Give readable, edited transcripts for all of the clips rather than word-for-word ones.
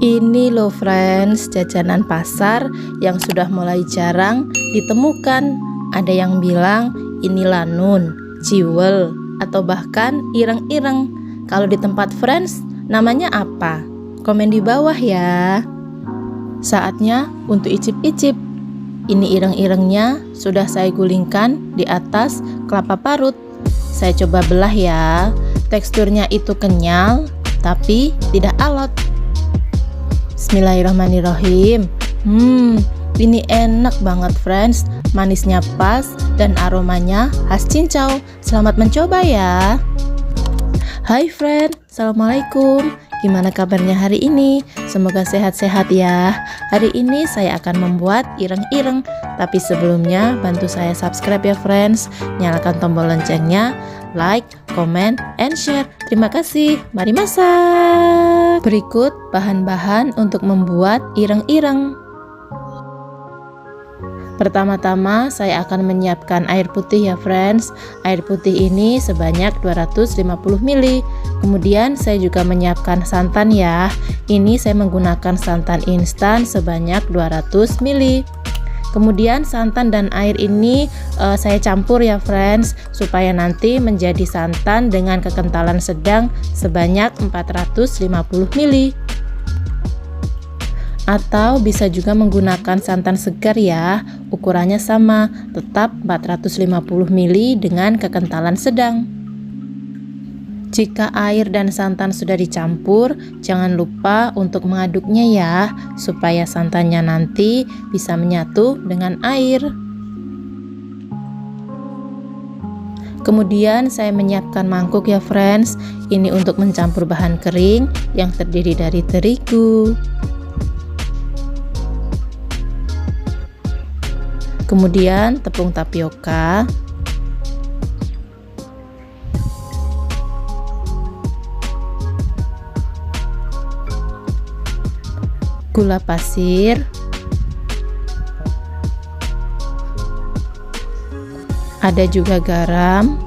Ini loh friends, jajanan pasar yang sudah mulai jarang ditemukan. Ada yang bilang ini lanun, ciwel, atau bahkan ireng-ireng. Kalau di tempat friends, namanya apa? Komen di bawah ya. Saatnya untuk icip-icip. Ini ireng-irengnya sudah saya gulingkan di atas kelapa parut. Saya coba belah ya. Teksturnya itu kenyal, tapi tidak alot. Bismillahirrahmanirrahim. Ini enak banget friends. Manisnya pas dan aromanya khas cincau. Selamat mencoba ya. Hai friend, assalamualaikum. Gimana kabarnya hari ini? Semoga sehat-sehat ya. Hari ini saya akan membuat ireng-ireng. Tapi sebelumnya bantu saya subscribe ya friends. Nyalakan tombol loncengnya, like, comment, and share. Terima kasih. Mari masak. Berikut bahan-bahan untuk membuat ireng-ireng. Pertama-tama saya akan menyiapkan air putih ya friends. Air putih ini sebanyak 250 ml. Kemudian saya juga menyiapkan santan ya. Ini saya menggunakan santan instan sebanyak 200 ml. Kemudian santan dan air ini saya campur ya friends, supaya nanti menjadi santan dengan kekentalan sedang sebanyak 450 ml. Atau bisa juga menggunakan santan segar ya, ukurannya sama, tetap 450 ml dengan kekentalan sedang. Jika air dan santan sudah dicampur, jangan lupa untuk mengaduknya ya, supaya santannya nanti bisa menyatu dengan air. Kemudian saya menyiapkan mangkuk ya friends, ini untuk mencampur bahan kering yang terdiri dari terigu. Kemudian tepung tapioka, gula pasir, ada juga garam,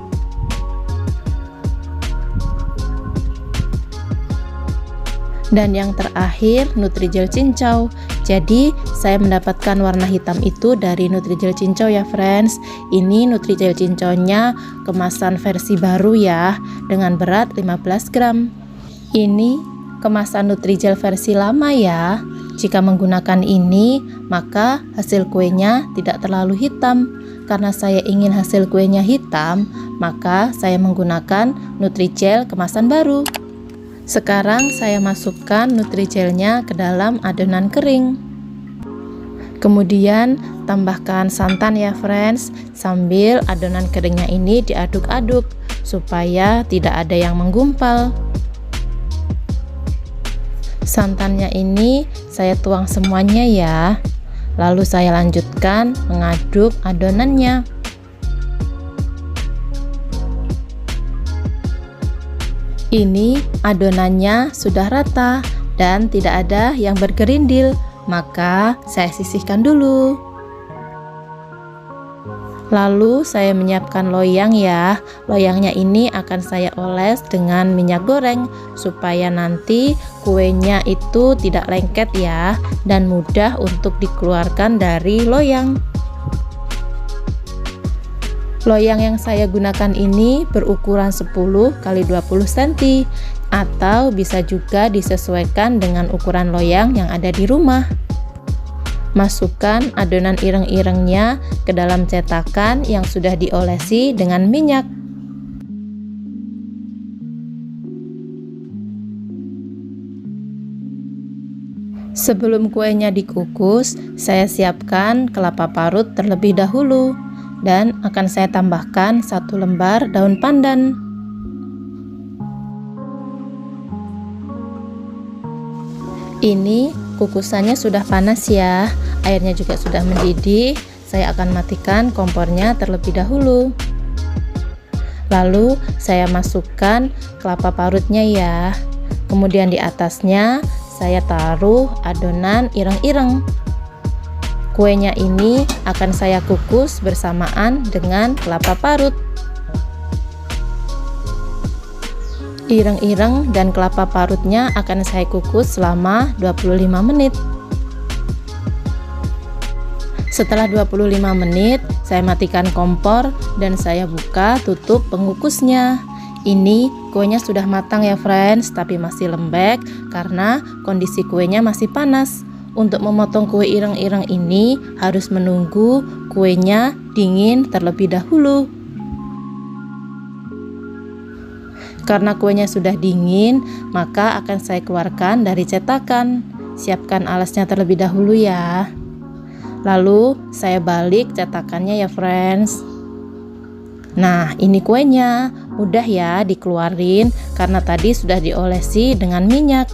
dan yang terakhir Nutrijel cincau. Jadi saya mendapatkan warna hitam itu dari Nutrijel cincau ya friends. Ini Nutrijel cincaunya kemasan versi baru ya, dengan berat 15 gram. Ini kemasan Nutrijel versi lama ya. Jika menggunakan ini, maka hasil kuenya tidak terlalu hitam. Karena saya ingin hasil kuenya hitam, maka saya menggunakan Nutrijel kemasan baru. Sekarang saya masukkan Nutrijelnya ke dalam adonan kering. Kemudian tambahkan santan ya friends, sambil adonan keringnya ini diaduk-aduk supaya tidak ada yang menggumpal. Santannya ini saya tuang semuanya ya. Lalu saya lanjutkan mengaduk adonannya. Ini adonannya sudah rata dan tidak ada yang bergerindil, maka saya sisihkan dulu. Lalu saya menyiapkan loyang ya. Loyangnya ini akan saya oles dengan minyak goreng supaya nanti kuenya itu tidak lengket ya, dan mudah untuk dikeluarkan dari loyang. Loyang yang saya gunakan ini berukuran 10 x 20 cm, atau bisa juga disesuaikan dengan ukuran loyang yang ada di rumah. Masukkan adonan ireng-irengnya ke dalam cetakan yang sudah diolesi dengan minyak. Sebelum kuenya dikukus, saya siapkan kelapa parut terlebih dahulu. Dan akan saya tambahkan 1 lembar daun pandan. Ini kukusannya sudah panas ya, airnya juga sudah mendidih. Saya akan matikan kompornya terlebih dahulu. Lalu saya masukkan kelapa parutnya ya. Kemudian di atasnya saya taruh adonan ireng-ireng. Kuenya ini akan saya kukus bersamaan dengan kelapa parut. Ireng-ireng dan kelapa parutnya akan saya kukus selama 25 menit. Setelah 25 menit, saya matikan kompor dan saya buka tutup pengukusnya. Ini kuenya sudah matang ya friends, tapi masih lembek karena kondisi kuenya masih panas. Untuk memotong kue ireng-ireng ini harus menunggu kuenya dingin terlebih dahulu. Karena kuenya sudah dingin, maka akan saya keluarkan dari cetakan. Siapkan alasnya terlebih dahulu ya. Lalu saya balik cetakannya ya friends. Nah, ini kuenya. Mudah ya dikeluarin karena tadi sudah diolesi dengan minyak.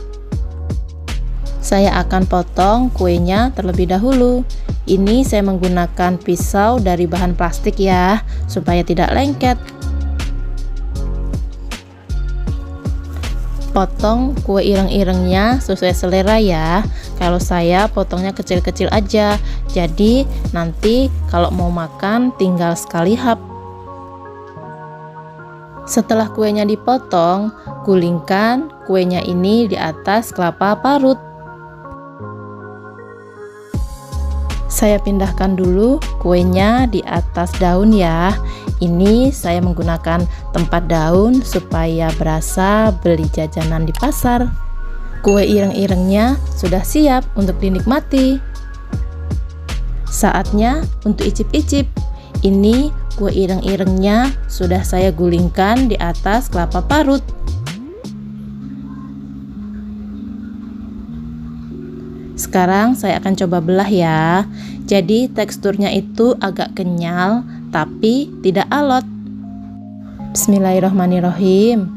Saya akan potong kuenya terlebih dahulu. Ini saya menggunakan pisau dari bahan plastik ya, supaya tidak lengket. Potong kue ireng-irengnya sesuai selera ya. Kalau saya potongnya kecil-kecil aja, jadi nanti kalau mau makan tinggal sekali hap. Setelah kuenya dipotong, gulingkan kuenya ini di atas kelapa parut. Saya pindahkan dulu kuenya di atas daun ya. Ini saya menggunakan tempat daun supaya berasa beli jajanan di pasar. Kue ireng-irengnya sudah siap untuk dinikmati. Saatnya untuk icip-icip. Ini kue ireng-irengnya sudah saya gulingkan di atas kelapa parut. Sekarang saya akan coba belah ya. Jadi teksturnya itu agak kenyal tapi tidak alot. Bismillahirrahmanirrahim.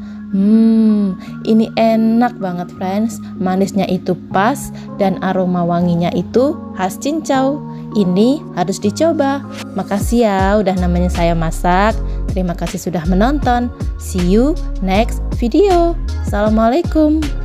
Ini enak banget friends. Manisnya itu pas dan aroma wanginya itu khas cincau. Ini harus dicoba. Makasih ya udah nemenin saya masak. Terima kasih sudah menonton. See you next video. Assalamualaikum.